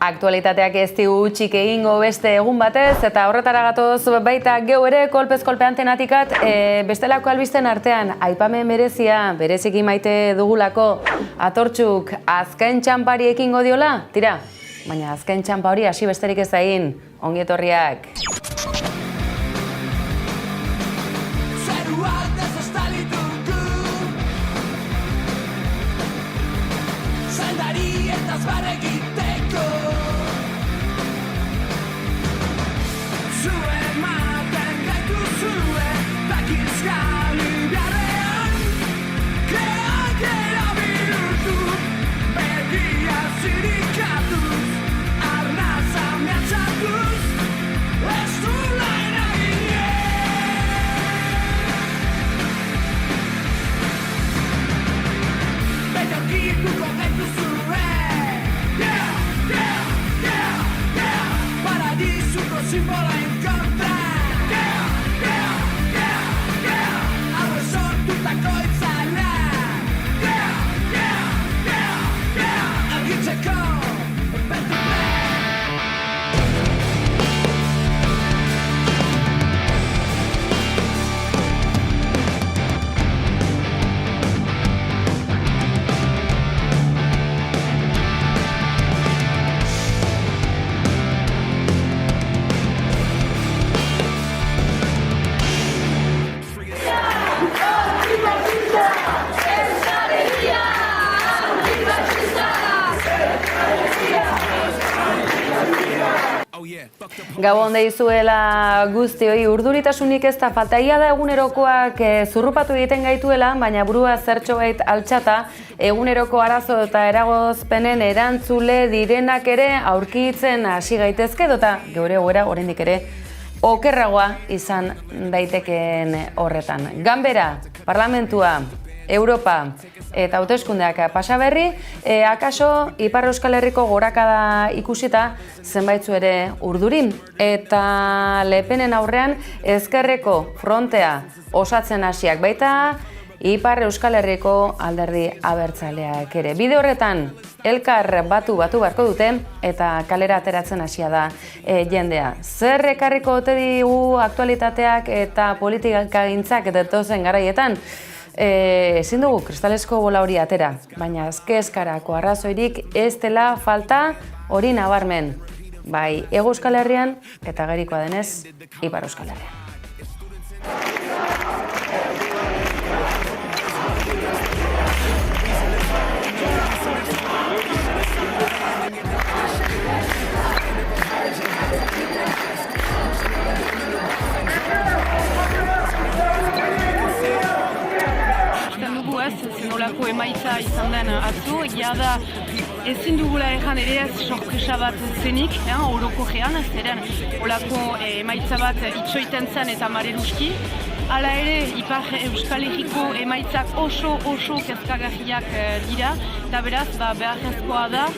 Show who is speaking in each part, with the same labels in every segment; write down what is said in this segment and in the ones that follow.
Speaker 1: Aktualitateak ez digu txik egingo beste egun batez, eta horretara gatoz baita geu ere kolpez-kolpe antenatikat bestelako albisten artean aipamen bereziki maite dugulako Atortxuk azken txanpari ekingo diola? Tira, baina azken txanpa hori hasi besterik ez egin, ongi etorriak. Gabon deizuela guztioi, urduritasunik ez da faltaia da egunerokoak zurrupatu egiten gaituela, baina burua zertxo bait altxata, eguneroko arazo eta eragozpenen erantzule direnak ere aurkitzen hasi gaitezke, dota geure goera oraindik ere okerragoa izan daitekeen horretan. Ganbera, parlamentua, Europa eta hauteskundeak pasa berri, akaso Ipar Euskal Herriko gorakada ikusita zenbaitzu ere urdurin. Eta Le Penen aurrean ezkerreko frontea osatzen hasiak baita Ipar Euskal Herriko alderdi abertzaleak ere. Bide horretan elkar batu beharko dute eta kalera ateratzen hasia da jendea. Zer ekarriko ote digu aktualitateak eta politikagintzak datozen garaietan? Ezin dugu kristalesko bola hori atera, baina kezkarako arrazoirik ez dela falta hori nabarmen. Bai, Hego Euskal Herrian eta gerikoa denez, Ipar Euskal Herrian.
Speaker 2: Zenolako emaitza izan den atzo, egia da ezin dugula erran ere ez sorpresa bat zenik, orokorrean, zeren olako emaitza bat itxoiten zen eta mareluski. Hala ere, Ipar Euskal Herriko emaitzak oso kezkagarriak dira, eta beraz, beharrezkoa da,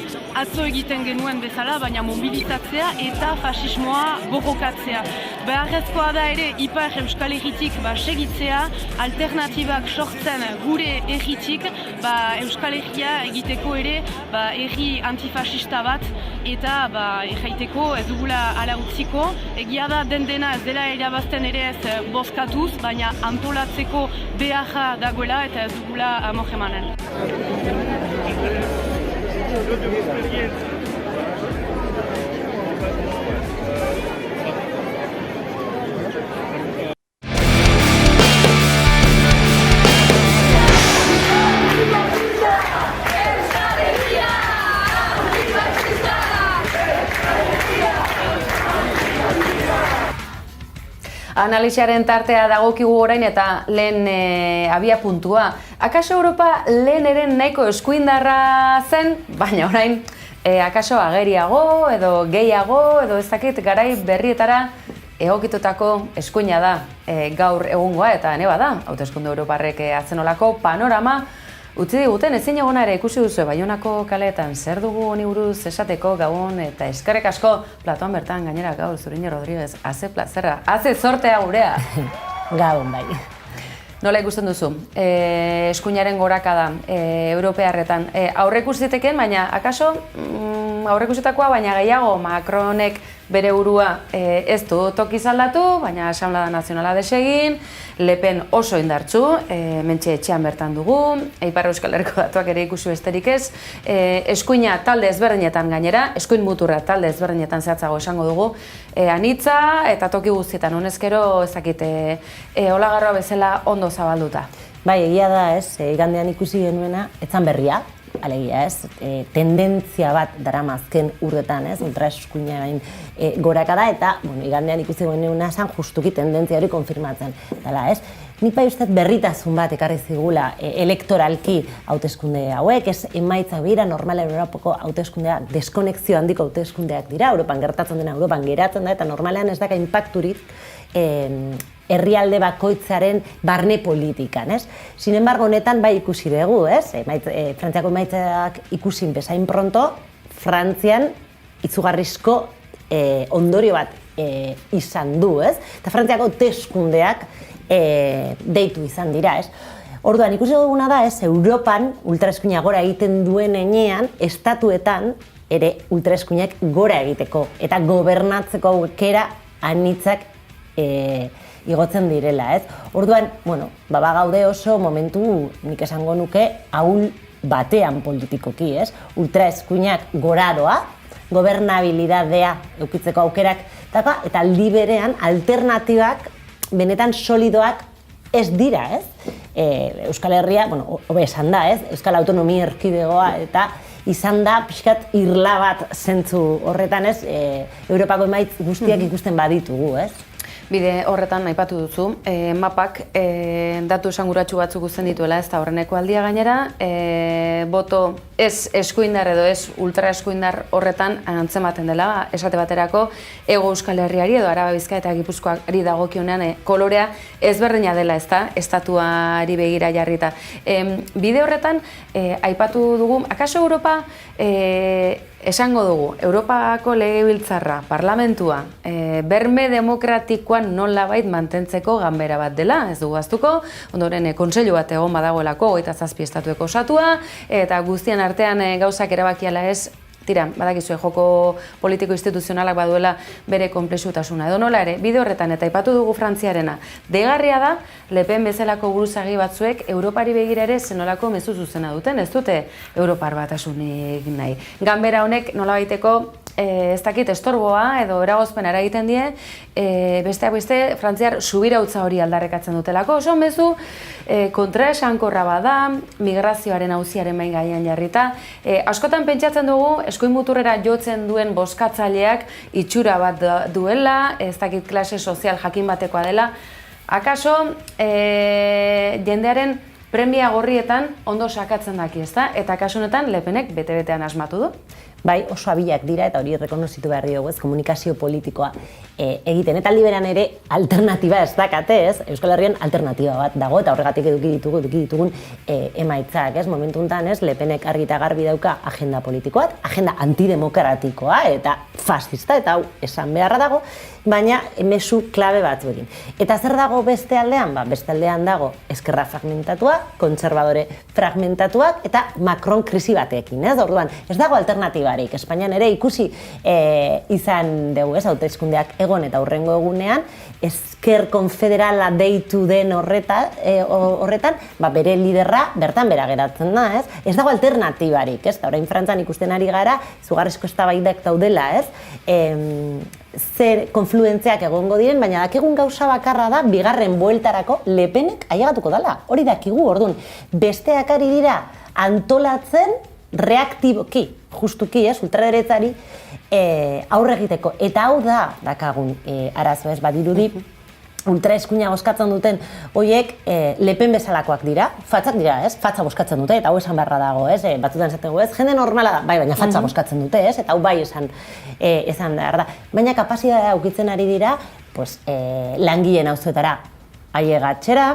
Speaker 2: atzo egiten genuen bezala, baina mobilizatzea eta fasismoa borrokatzea. Beharrezkoa da ere, Ipar Euskal Herritik segitzea, alternatibak sortzen gure herritik, Euskal Herria egiteko ere herri antifasista bat, eta erraiteko ez dugula ala utziko. Egia da dena ez dela irabazten ere ez bozkatuz, baina antolatzeko beharra dagoela eta ez dugula amor emanen.
Speaker 1: Analiziaren tartea dagokigu orain eta lehen abia puntua. Akaso Europa lehen eren nahiko eskuindarra zen, baina orain akaso ageriago edo gehiago edo ez dakit garai berrietara egokitutako eskuina da gaur egungoa eta neba da. Hauteskunde Europarrek atzenolako panorama utzi diguten ezin egona ere ikusi duzu Baionako kaleetan zer dugu honi buruz esateko gabon eta eskerrik asko Platoan bertan gainera gaur Zuriñe Rodríguez haze plazerra, haze sortea gurea.
Speaker 3: Gabon bai.
Speaker 1: Nola ikusten duzu? Eskuinaren gorakada europearretan. Aurre ikus ziteken, baina akaso aurreikusitakoa, baina gehiago Macronek bere burua ez du tokiz aldatu, baina Asamblea Nazionala desegin, Le Pen oso indartsu, mentxe etxean bertan dugu, Ipar Euskal Herriko datuak ere ikusi besterik ez, eskuina talde ezberdinetan gainera, eskuin muturra talde ezberdinetan zehatzago esango dugu, anitza eta toki guztietan, honezkero ezakite olagarroa bezala ondo zabalduta.
Speaker 3: Bai, egia da ez, igandean ikusi genuena, etzan berria, alegia ez, tendentzia bat darama azken urtetan ez, ultraeskuinaren gorakada eta, igandean ikusi genuena esan justuki tendentzia hori konfirmatzen dela ez. Nik bai uste berritasun bat ekarri zigula elektoralki hauteskunde hauek, ez emaitzak bira, normalen Europako hauteskundeak, deskonexio handiko hauteskundeak dira, Europan gertatzen dena Europan geratzen da, eta normalean ez daka inpakturik herrialde bakoitzaren barne politikan, ez? Sin embargo, honetan bai ikusi dugu, ez? Frantziako emaitzak ikusin bezain pronto, Frantzian izugarrizko ondorio bat izan du, ez? Eta Frantziako hauteskundeak deitu izan dira, ez? Orduan, ikusi duguna da, ez? Europan ultraeskuina gora egiten duen enean, estatuetan ere ultraeskuinak gora egiteko eta gobernatzeko aukera anitzak igotzen direla, ez? Orduan, bagaude oso momentu, nik esango nuke, ahul batean politikoki, ez? Ultraeskuinak goradoa, gobernabilidadea eukitzeko aukerak, eta aldi berean alternatibak benetan solidoak ez dira, ez? Euskal Herria, hobe esan da, ez? Euskal Autonomia Erkidegoa eta izan da pixkat irla bat zentzu horretan, ez? Europako emaitz guztiak ikusten baditugu, ez?
Speaker 1: Bide horretan aipatu duzu, mapak datu esanguratsu batzuk uzten dituela, ez da horreneko aldia gainera, boto ez eskuindar edo ez ultra eskuindar horretan antzematen dela, esate baterako Hego Euskal Herriari edo Araba Bizkaia eta Gipuzkoari dagokionean kolorea ezberdina dela, ez da, estatuari begira jarrita. Bide horretan aipatu dugu, akaso Europa esango dugu, Europako legebiltzarra, parlamentua, berme demokratikoan nolabait mantentzeko ganbera bat dela, ez dugu ahaztuko, ondoren kontseilu bat egon badagoelako 27 estatueko osatua, eta guztien artean gauzak erabakiala ez, tira, badakizue joko politiko instituzionalak baduela bere konplexutasuna. Edo nola ere, bide horretan eta aipatu dugu Frantziarena, degarria da, Le Pen bezalako buruzagi batzuek Europari begira ere zenolako mezu zuzena duten, ez dute Europar batasunik nahi. Ganbera honek nolabaiteko ez dakit estorboa edo eragozpena eragiten die, besteak beste Frantziar subirautza hori aldarrekatzen dutelako. Oso mezu kontraesankorra bada, migrazioaren auziaren main gainean jarrita. Askotan pentsatzen dugu, eskuin muturrera jotzen duen bozkatzaileak itxura bat duela, ez dakit klase sozial jakin batekoa dela. Akaso, jendearen premia gorrietan ondo sakatzen daki, ezta? Eta kasu honetan Le Penek bete-betean asmatu du.
Speaker 3: Bai, oso abilak dira eta hori errekonozitu behar dugu, ez, komunikazio politikoa egiten. Eta aldi berean ere alternatiba ez dakate, ez? Euskal Herrian alternatiba bat dago eta horregatik eduki ditugun emaitzak, ez? Momentu honetan, ez, Le Penek argi eta garbi dauka agenda politikoa, agenda antidemokratikoa eta fascista, eta hau esan beharra dago, baina mezu klabe batzuekin. Eta zer dago beste aldean? Beste aldean dago eskerra fragmentatua, kontserbadore fragmentatuak eta Macron krisi batekin, ez? Orduan, ez dago alternatibarik. Espainian ere ikusi izan dugu, ez, hauteskundeak egon eta hurrengo egunean, esker konfederala deitu den horretan, bere liderra bertan bera geratzen da, ez? Ez dago alternatibarik, ez? Orain Frantzian ikusten ari gara, izugarrizko eztabaidak daudela, ez? Zer konfluentziak egongo diren, baina dakigun gauza bakarra da, bigarren bueltarako Le Penek ailegatuko dela. Hori dakigu, orduan, besteak ari dira antolatzen reaktiboki, justuki, ez, ultraderetzari aurre egiteko. Eta hau da, dakagun arazo, ez, badirudi, ultraeskuina bozkatzen duten horiek Le Pen bezalakoak dira, fatzak dira, ez, fatza bozkatzen dute, eta hau esan beharra dago, ez, batzutan esategu, ez, jende normala da, bai, baina fatza bozkatzen dute, ez, eta hau bai esan behar da. Baina kapazitatea ukitzen ari dira, langileen auzoetara ailegatzera,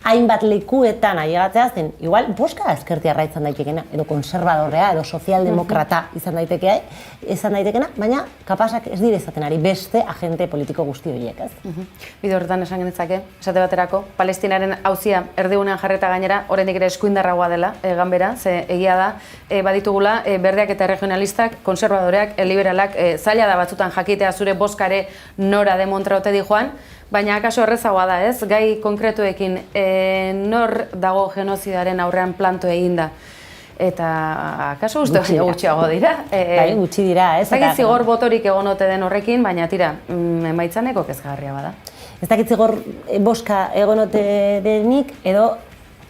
Speaker 3: hainbat lekuetan ailegatzea zen, igual, boska ezkertiarra izan daitekena, edo konservadorea, edo sozialdemokrata izan daitekena, baina kapasak ez dire izaten ari beste agente politiko guzti horiek, ez?
Speaker 1: Bide horretan esan genetzake, esate baterako, Palestinaren auzia erdigunean jarreta gainera, oraindik ere eskuindarragoa dela, ganbera, ze egia da, baditugula, berdeak eta regionalistak, konservadoreak, liberalak, zaila da batzutan jakitea zure boskare nora demontra ote di joan, baina akaso errezagoa da, ez? Gai konkretuekin nor dago genozidaren aurrean planto eginda. Eta akaso uste baina gutxiago dira.
Speaker 3: Bai, gutxi dira, ez?
Speaker 1: Ez dakit zigor botorik egon ote den horrekin, baina tira, emaitzaneko kezkagarria bada.
Speaker 3: Ez dakit zigor boska egon ote denik, edo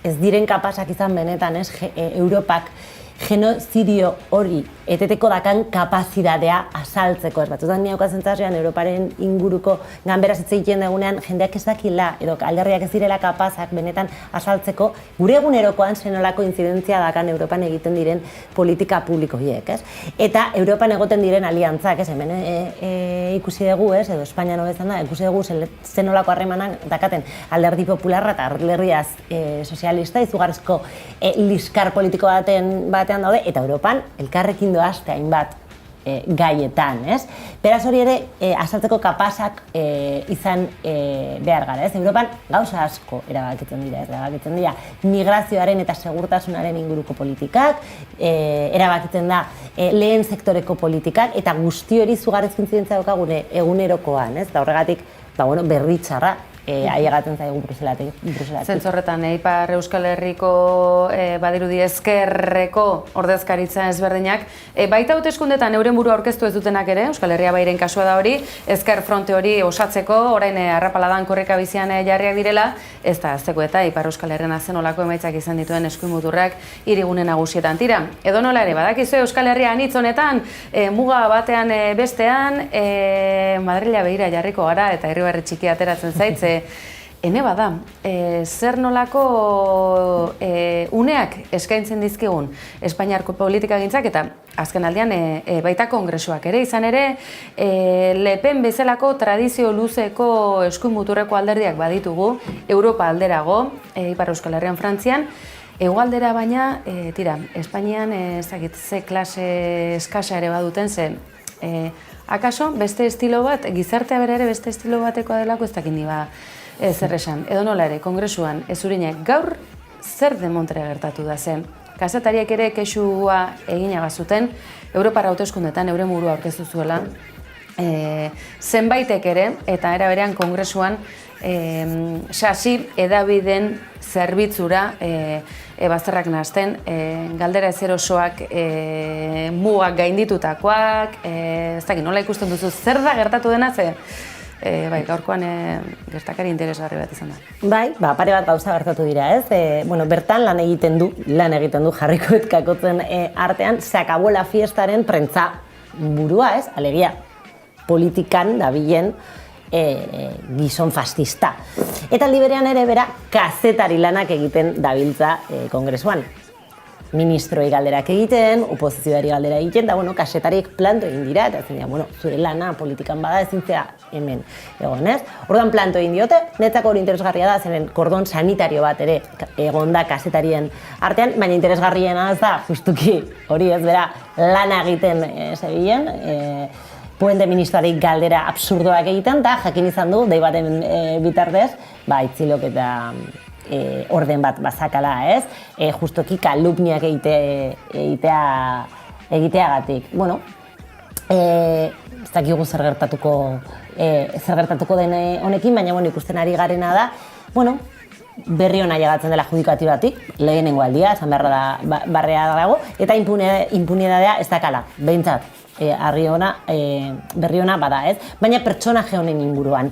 Speaker 3: ez diren kapasak izan benetan, ez? Europak genozidio hori eteteko dakan kapazitatea azaltzeko, ez batzutan niauka zentzazioan Europaren inguruko ganberaz hitz egiten dugunean jendeak ez dakila edo alderriak ez direla kapazak benetan azaltzeko gure egunerokoan zenolako intzidentzia dakan Europan egiten diren politika publiko hiek, ez? Eta Europan egoten diren aliantzak, ez? Hemen ikusi dugu, ez? Edo Espainian hobezan da, ikusi dugu zenolako harremanak dakaten alderdi popularra eta alderdiaz sozialista izugarrizko liskar politiko batean daude, eta Europan elkarrekin doazte hainbat gaietan, ez? Beraz hori ere azaltzeko kapazak izan behar gara, ez? Europan gauza asko erabakitzen dira, migrazioaren eta segurtasunaren inguruko politikak, erabakitzen da lehen sektoreko politikak, eta guzti hori zugarrizko intzidentzia daukagune egunerokoan, ez? Da horregatik, berri txarra, ailegatzen zaigu Bruselatik.
Speaker 1: Zentzorretan, Ipar Euskal Herriko badirudi ezkerreko ordezkaritza ezberdinak, baita hauteskundetan euren burua aurkeztu ez dutenak ere, Euskal Herria Bairen kasua da hori, ezker fronte hori osatzeko, orain arrapaladan korrika bizian jarriak direla, ez da azteko eta Ipar Euskal Herrian zenolako emaitzak izan dituen eskuinmuturrak hirigune nagusietan. Tira, edo nola ere, badakizue Euskal Herria anitz honetan, muga batean bestean, Madrila begira jarriko gara eta Irribarre txiki ateratzen zaitze, ene bada, zer nolako uneak eskaintzen dizkigun Espainiarko politikagintzak eta azken aldian baita kongresuak ere, izan ere Le Pen bezalako tradizio luzeko eskuinmuturreko alderdiak baditugu, Europa alderago, Ipar Euskal Herrian Frantzian, hegoaldera baina, tira, Espainian ezagit ze klase eskasa ere baduten zen, akaso beste estilo bat, gizartea bere ere beste estilo batekoa delako ez dakit ba zer esan. Edo nola ere, kongresuan ez urinek gaur zer demontre gertatu da zen. Kazetariek ere kexua eginaga zuten, Europara hauteskundetan euren burua aurkeztu zuela, zenbaitek ere, eta era berean kongresuan, sasi edabideen zerbitzura bazterrak nahazten, galdera ezerosoak mugak gainditutakoak, ez dakit, nola ikusten duzu, zer da gertatu dena ze? Bai, gaurkoan gertakari interesgarri bat izan da.
Speaker 3: Bai, pare bat gauza gertatu dira, ez? Bertan lan egiten du jarriko kakotzen artean, se acabó la fiestaren prentza burua, ez? Alegia, politikan dabilen gizon fascista. Eta aldi berean ere bera, kazetari lanak egiten dabiltza kongresuan. Ministroei galderak egiten, oposizioari galdera egiten, da, kasetariek planto egin dira, eta zen, zure lana politikan bada ezintzea hemen egon, ez? Orduan planto egin diote, netzako hori interesgarria da, zeren kordon sanitario bat ere egon da kasetarien artean, baina interesgarriena ez da, justuki hori ez bera lana egiten zebilen, puente ministroari galdera absurdoak egiten, eta jakin izan du, dei baten bitartez, itzilok eta orden bat bazakala, ez? Justoki kalumniak egiteagatik. Ez dakigu zer gertatuko den honekin, baina ikusten ari garena da, berri hona llegatzen dela judikatibatik, lehenengo aldia, esan barrea dago, eta impunidadea ez dakala, behintzat. Berri ona bada, ez? Baina pertsonaje honen inguruan,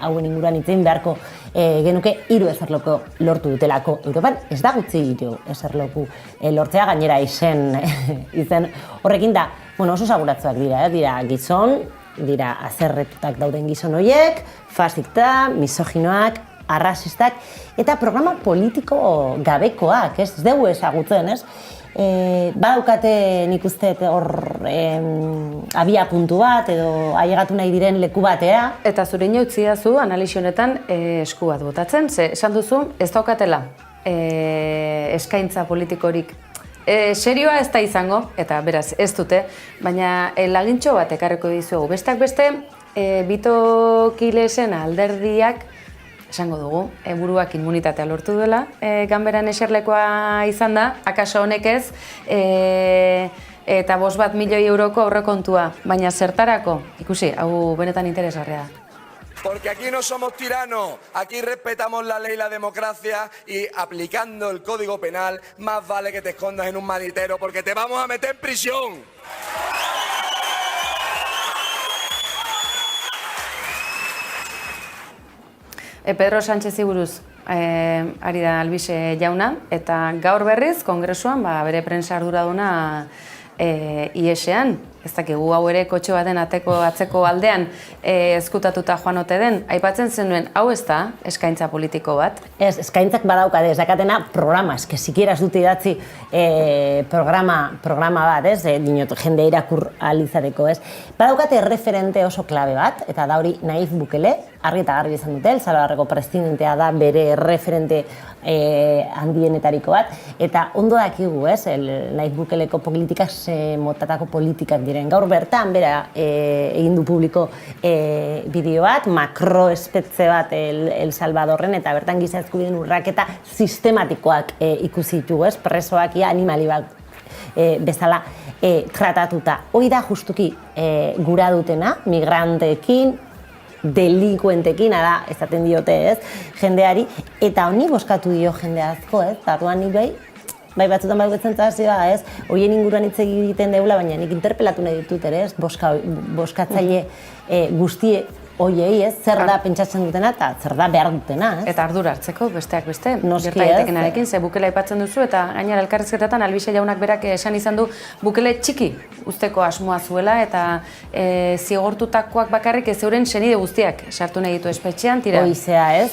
Speaker 3: hauen inguruan itzein beharko genuke 3 eserleku lortu dutelako Europan, ez da gutxi 3 eserleku lortzea, gainera izen horrekin da, oso saguratzuak dira gizon, dira azerretutak dauden gizon horiek, fascista, misoginoak, arrasistak, eta programa politiko gabekoak, ez dugu ezagutzen, ez? badaukate nik uste hor abia puntu bat edo ailegatu nahi diren leku batea.
Speaker 1: Eta zure inautzi dazu analisi honetan esku bat botatzen, ze esan duzu ez daukatela eskaintza politikorik serioa ez da izango, eta beraz ez dute, baina lagintxo bat ekarriko dizuegu. Besteak beste, Bito Kilesen alderdiak esango dugu, buruak immunitatea lortu duela, ganberan eserlekoa izan da, akaso honek ez, eta 5 milioi euroko aurrekontua, baina zertarako, ikusi, hau benetan interesgarria da.
Speaker 4: Porque aquí no somos tiranos, aquí respetamos la ley y la democracia y aplicando el Código Penal más vale que te escondas en un maletero porque te vamos a meter en prisión.
Speaker 1: Pedro Sánchezi buruz ari da Albise jauna, eta gaur berriz, kongresuan, bere prensa arduraduna IES-ean, ez dakigu hau ere kotxe baten atzeko aldean ezkutatuta joan ote den, aipatzen zenuen, hau ez da eskaintza politiko bat?
Speaker 3: Ez, eskaintzak badaukade, ez dakatena programa, ez que sikiera ez dute idatzi programa bat, ez, dinot, jende irakur alizateko, ez. Badaukate referente oso klabe bat, eta da hori Nayib Bukele, argi eta garbi izan dute, El Salvadorreko presidentea da bere referente handienetariko bat, eta ondo dakigu, ez, Nayib Bukeleko politikak motatako politikak diren. Gaur bertan, bera, egin du publiko bideo bat, makroespetze bat El Salvadorren, eta bertan giza eskubideen urraketa sistematikoak ikusi ditugu, ez, presoak animali bat bezala tratatuta. Hoi da justuki gura dutena, migranteekin, delinkuentekin, ara, esaten diote, ez, jendeari, eta honi boskatu dio jende asko, ez, eta orduan nik bai batzutan bai betzen ez, hoien inguruan hitz egiten deula, baina nik interpelatu nahi ditut ere, ez, boskatzaile guztie hoiei, ez, zer da pentsatzen dutena eta zer da behar dutena, ez.
Speaker 1: Eta ardura hartzeko, besteak beste,
Speaker 3: Noski
Speaker 1: gerta daitekenarekin, ze Bukele aipatzen duzu, eta gainera elkarrizketatan Albise jaunak berak esan izan du Bukele txiki usteko asmoa zuela, eta zigortutakoak bakarrik ez euren senide guztiak sartu nahi ditu espetxean, tira.
Speaker 3: Hoizea, ez,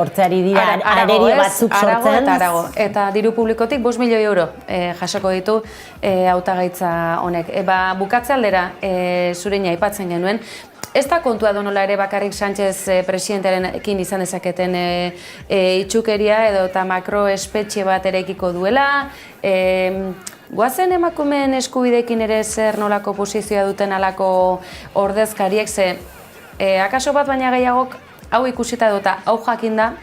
Speaker 3: hortzeari dira arerio batzuk sortzen.
Speaker 1: Eta diru publikotik 5 milioi euro jasoko ditu hautagaitza honek. Bukatze aldera zureina aipatzen genuen, ez da kontua donola ere bakarrik Sánchez presidentearekin izan dezaketen itxukeria edo eta makroespetxe bat eraikiko duela. Goazen emakumeen eskubidekin ere zer nolako posizioa duten alako ordezkariek, ze akaso bat baina gehiagok hau ikusita dota hau jakinda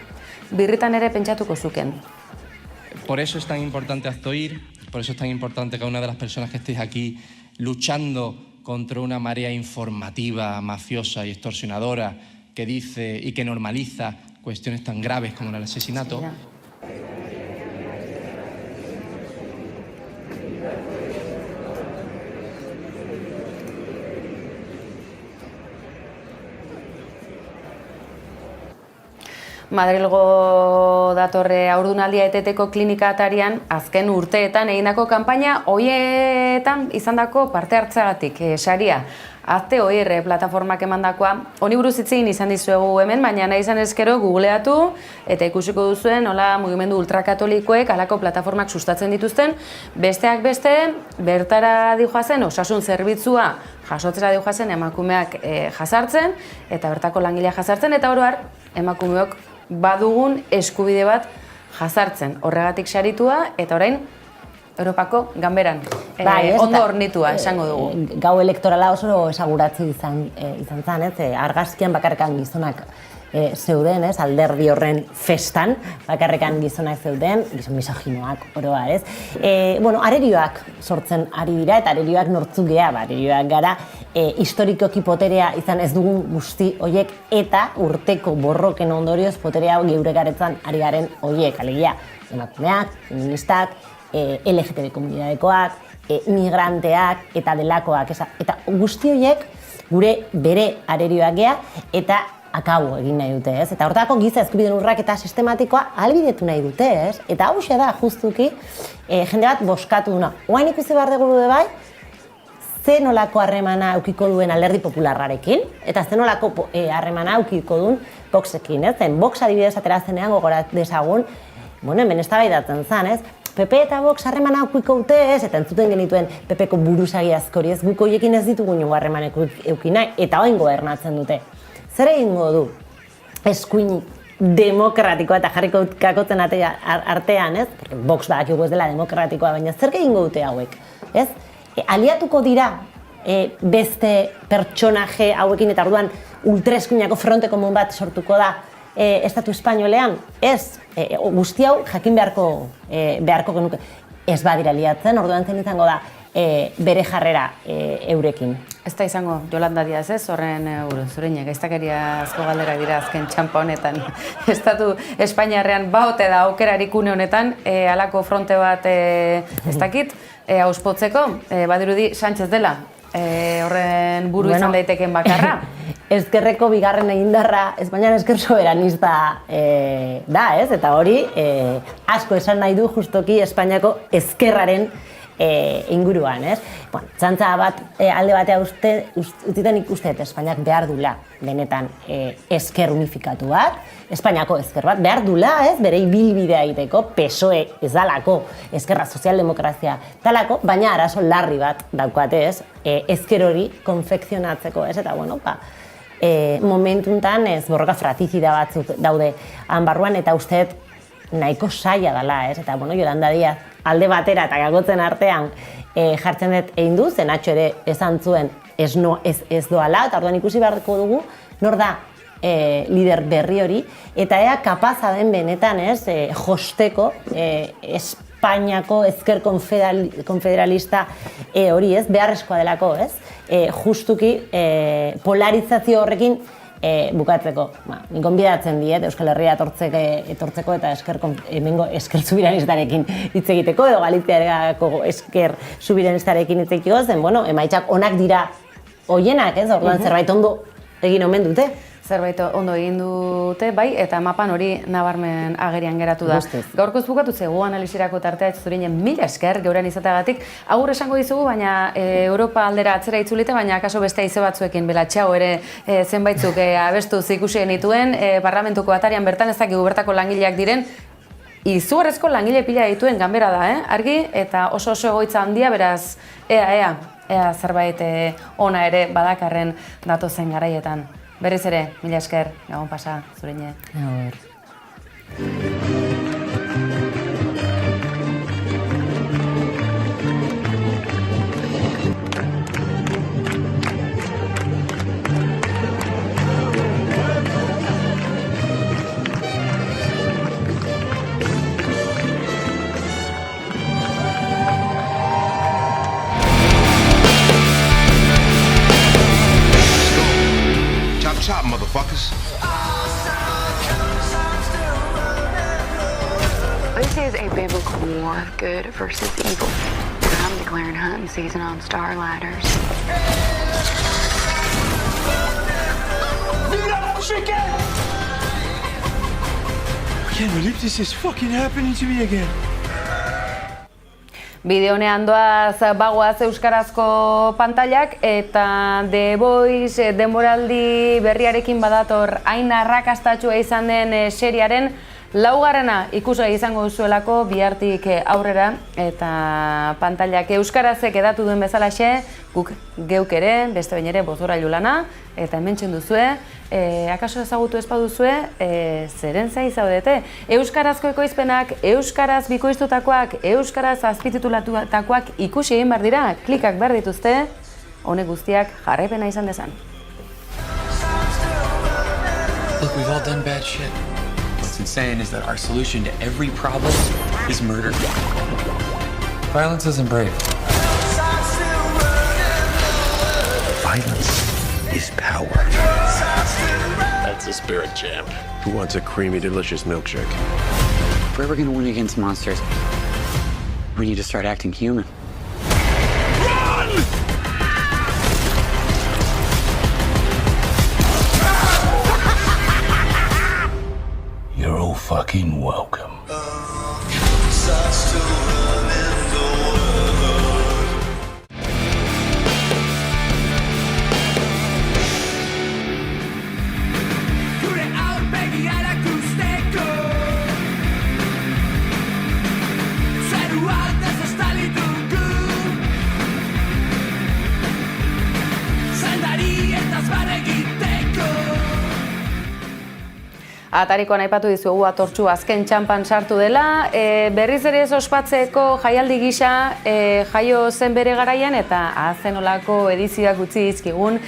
Speaker 1: birritan ere pentsatuko zuken.
Speaker 5: Por eso es tan importante Aztoir, por eso es tan importante que una de las personas que estéis aquí luchando contra una marea informativa, mafiosa y extorsionadora que dice y que normaliza cuestiones tan graves como el asesinato.
Speaker 1: Sí, Madrilgo datorre haurdunaldia eteteko klinika atarian azken urteetan egindako kanpaina hoietan izandako parte hartzagatik saria. Azte hoir plataformak emandakoa. Honi buruz hitz egin izan dizuegu hemen, baina nahi izan ezkero googleatu eta ikusiko duzuen hola mugimendu ultrakatolikoek halako plataformak sustatzen dituzten. Besteak beste, bertara dijoazen osasun zerbitzua jasotzera dijoazen emakumeak jasartzen eta bertako langilea jasartzen eta oro har emakumeok badugun eskubide bat jasartzen. Horregatik saritua eta orain Europako ganberan ondo hornitua esango dugu.
Speaker 3: Gau elektorala oso esaguratzi izan zen, ez? Argazkian bakarrekan gizonak zeuden, ez? Alderdi horren festan bakarrekan gizonak zeuden, gizon misoginoak oroa, ez? Arerioak sortzen ari dira eta arerioak nortzuk gea, arerioak gara historikoki poterea izan ez dugun guzti hoiek eta urteko borroken ondorioz poterea geure garetzan ari garen hoiek, alegia emakumeak, feministak, LGTB komunitatekoak, migranteak eta delakoak. Eta guzti horiek gure bere arerioak gea eta akabo egin nahi dute, ez? Eta hortako giza eskubideen urraketa sistematikoa ahalbidetu nahi dute, ez? Eta hauxe da, justuki, jende bat boskatu duna. Oain ikusi behar dugu bai, ze nolako harremana eukiko duen Alderdi Popularrarekin, eta ze nolako harremana eukiko duen Voxekin, ez? Vox adibidez atera zenean gogorat dezagun, hemen eztabaidatzen zen, ez? PP eta Vox harreman aukiko dute ez, eta entzuten genituen PPko buruzagi askori ez, guk hoiekin ez ditugu inongo harremanek eukin nahi, eta orain gobernatzen dute. Zer egingo du eskuin demokratikoa eta jarriko kakotzen artean, ez? Porque Vox badakigu ez dela demokratikoa, baina zer egingo dute hauek, ez? Aliatuko dira beste pertsonaje hauekin eta orduan ultraeskuinako fronte komun bat sortuko da Estatu Espainolean, ez, guzti hau jakin beharko genuke. Ez badira liatzen, orduan zen izango da bere jarrera eurekin.
Speaker 1: Ez da izango, Yolanda Díaz ez, horren zureinek, gaiztakeriazko galderak dira azken txampa honetan. Estatu Espainiarrean baote da aukerarik une honetan, halako fronte bat ez dakit, auspotzeko, badirudi Sánchez dela. Horren buru izan daiteken bakarra.
Speaker 3: Ezkerreko bigarren egindarra Espainian ezker soberanista da, ez? Eta hori asko esan nahi du justoki Espainiako ezkerraren inguruan, ez? Bueno, txantza bat alde batea utziten ikusten Espainiak behar dula benetan ezker unifikatu bat, Espainiako ezker bat behar dula, ez? Bere ibilbidea egiteko, PSOE ez dalako, ezkerra sozialdemokrazia dalako, baina arazo larri bat daukate, ez? Ezker hori konfekzionatzeko, ez? Eta, bueno, momentuntan ez borroka fratizida batzuk daude han barruan, eta usteet nahiko saia dela, ez? Eta, bueno, Yolanda Díaz alde batera eta gagotzen artean jartzen dut egin du, zen atxo ere esan zuen ez doala, eta orduan ikusi beharko dugu, nor da lider berri hori, eta ea kapaza den benetan, ez, josteko Espainiako ezker konfederalista hori, ez, beharrezkoa delako, ez, justuki polarizazio horrekin bukatzeko. Nik gonbidatzen diet Euskal Herria etortzeko eta hemengo esker subiranistarekin hitz egiteko, edo Galiziako esker subiranistarekin hitz egiteko, zen, bueno, emaitzak onak dira hoienak, ez, orduan zerbait ondo egin omen dute.
Speaker 1: Zerbait ondo egin dute, bai, eta mapan hori nabarmen agerian geratu da. Gaurkoz bukatu zego analisirako tartea zurinen mila esker geurean izateagatik. Agur esango dizugu, baina Europa aldera atzera itzulite, baina akaso beste haize batzuekin belatxau ere zenbaitzuk abestuz ikusi genituen, parlamentuko atarian bertan ez dakigu bertako langileak diren, izugarrezko langile pila dituen ganbera da, argi, eta oso egoitza handia, beraz, ea zerbait ona ere badakarren datozen garaietan. Berriz ere, mila esker, gabon pasa, zurine.
Speaker 3: Agur.
Speaker 6: Chop, motherfuckers.
Speaker 7: This is a biblical war of good versus evil. I'm declaring hunting season on Star Ladders.
Speaker 6: I can't believe this is fucking happening to me again.
Speaker 1: Bideo honean doaz bagoaz euskarazko pantailak eta The Voice denboraldi berriarekin badator hain arrakastatsua izan den seriaren laugarrena ikusgai izango duzuelako bihartik aurrera eta pantailak euskarazek edatu duen bezalaxe guk geuk ere, beste behin ere bozgorailu lana eta hementsen duzue, akaso ezagutu ez baduzue, zeren zai zaudete. Euskarazko ekoizpenak, euskaraz bikoiztutakoak, euskaraz azpititulatuak ikusi egin behar dira, klikak behar dituzte, honek guztiak jarraipena izan dezan.
Speaker 8: Look, we've all done bad shit. What's insane is that our solution to every problem is murder. Violence isn't brave.
Speaker 6: Violence is power.
Speaker 9: That's a spirit, champ.
Speaker 6: Who wants a creamy, delicious milkshake?
Speaker 8: If we're ever gonna win against monsters, we need to start acting human.
Speaker 9: You're all fucking welcome.
Speaker 10: Said
Speaker 1: Atarikoan aipatu dizuegu atortxu azken txampan sartu dela, berriz ere ez ospatzeko jaialdi gisa jaio zen bere garaian eta azenolako edizioak utzi dizkigun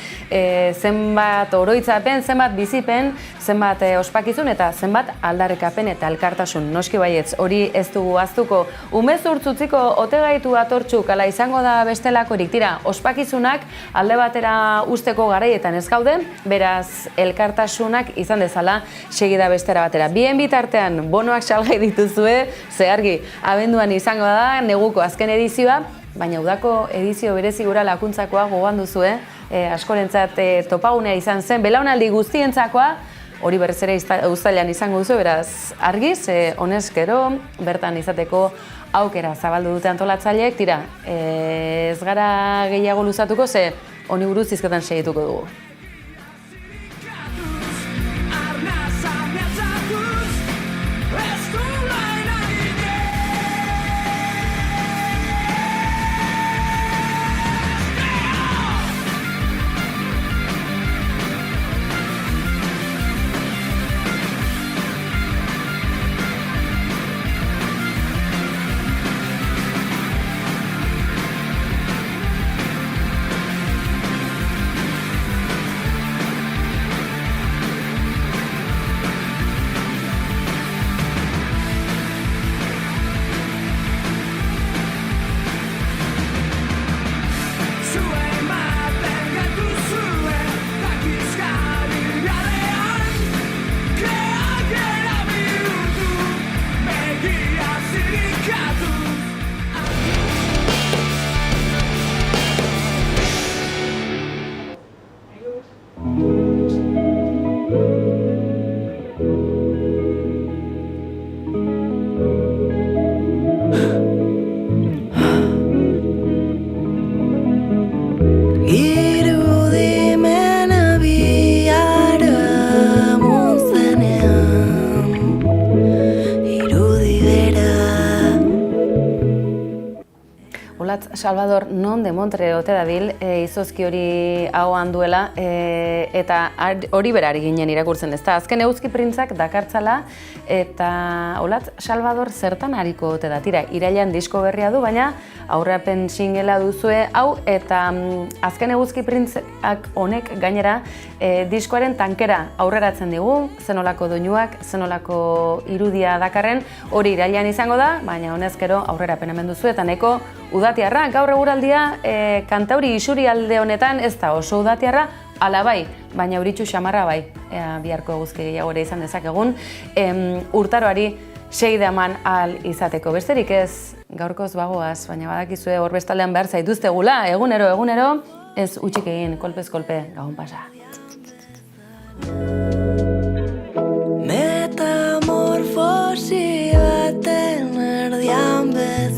Speaker 1: zenbat oroitzapen, zenbat bizipen, zenbat ospakizun eta zenbat aldarrikapen eta elkartasun. Noski baietz, hori ez dugu ahaztuko. Umezurtz utziko ote gaitu atortxuk, ala izango da bestelakorik. Tira, ospakizunak alde batera usteko garaietan ez gaude, beraz elkartasunak izan dezala segida bestera batera. Bien bitartean bonoak salgai dituzue, ze argi, abenduan izango da neguko azken edizioa, baina udako edizio berezi gura lakuntzakoa gogoan duzue, askorentzat topagunea izan zen, belaunaldi guztientzakoa, hori berriz ere uztailean izango duzu, beraz argiz, honezkero, bertan izateko aukera zabaldu dute antolatzaileek, tira, ez gara gehiago luzatuko, ze honi buruz hizketan segituko dugu. Salvador non de Montre ote dabil, izozki hori ahoan duela, eta hori berari ginen irakurtzen ez da. Azken eguzki printzak dakartzala, eta Olatz Salvador zertan hariko ote da. Tira, irailean disko berria du, baina aurreapen singela duzue hau, eta azken eguzki printzak honek gainera diskoaren tankera aurreratzen digu, zenolako doinuak, zenolako irudia dakarren, hori irailean izango da, baina honezkero aurrerapen hemen duzu, eta nahiko udatiarra, gaur eguraldia kantauri isuri alde honetan ez da oso udatiarra, ala bai, baina euritxu xamarra bai, biharko eguzki gehiago ere izan dezakegun, urtaroari segida eman ahal izateko. Besterik ez, gaurkoz bagoaz, baina badakizue hor bestaldean behar zaituztegula, egunero, ez utxik egin, kolpez kolpe, gabon pasa.
Speaker 10: Metamorfosi baten erdian bez